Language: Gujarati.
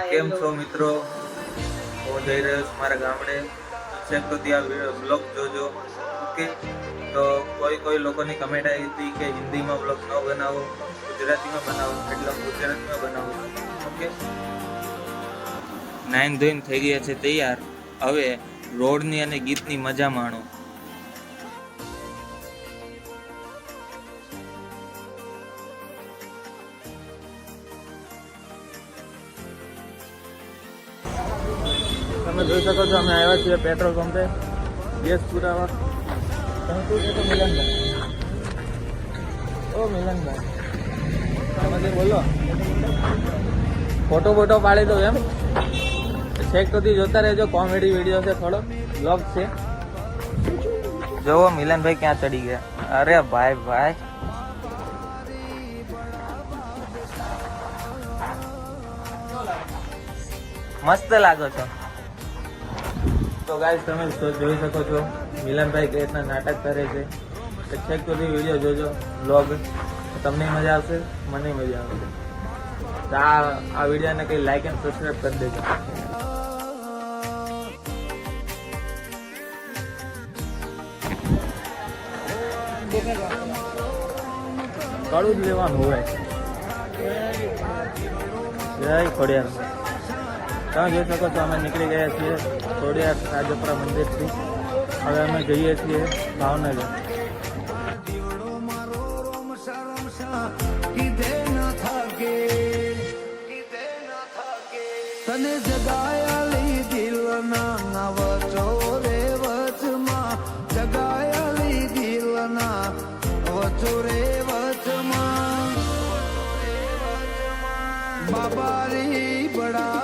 કેમ છો મિત્રો? હું જઈ રહ્યો છું મારા ગામડે. ચેક તો ત્યાં બ્લોગ જોજો. ઓકે, તો કોઈ લોકોની કમેન્ટ આવી હતી કે હિન્દીમાં બ્લોગ ન બનાવો, ગુજરાતીમાં બનાવો, એટલે હું ગુજરાતીમાં બનાવું છું. ઓકે, નાઈન ધોઈને થઈ ગયા છે તૈયાર. હવે રોડની અને ગીતની મજા માણો. તમે જોઈ શકો છો અમે આવ્યા છીએ પેટ્રોલ પંપે ગેસ પુરાવા. તમે શું કહેશો મિલનભાઈ? ઓ મિલનભાઈ, તમે કંઈ બોલો. ફોટો પાડી દો એમ. છેક સુધી જોતા રહેજો. કોમેડી વિડીયો છે, થોડો બ્લોગ છે. જોવો મિલનભાઈ ક્યાં ચડી ગયા. અરે ભાઈ મસ્ત લાગો છો. તો ગાઈસ તમે જોઈ શકો છો મિલનભાઈ કઈ રીતના નાટક કરે છે. છેક સુધી વિડીયો જોજો બ્લોગ, તમને મજા આવશે, મને મજા આવશે. તો આ વિડીયોને કંઈ લાઈક એન્ડ સબસ્ક્રાઈબ કરી દેજો. કડું જ લેવાનું હોય. જય ખોડિયાર. તમે જોઈ શકો છો અમે નીકળી ગયા છીએ ખોડિયાર રાજપરા મંદિરથી. હવે અમે જઈએ છીએ ભાવનગર. તને જગાયાલી દિલના વચો રે વચમાં, જગાયાલી દિલના વચો રે વચમાં, બાબારી બડા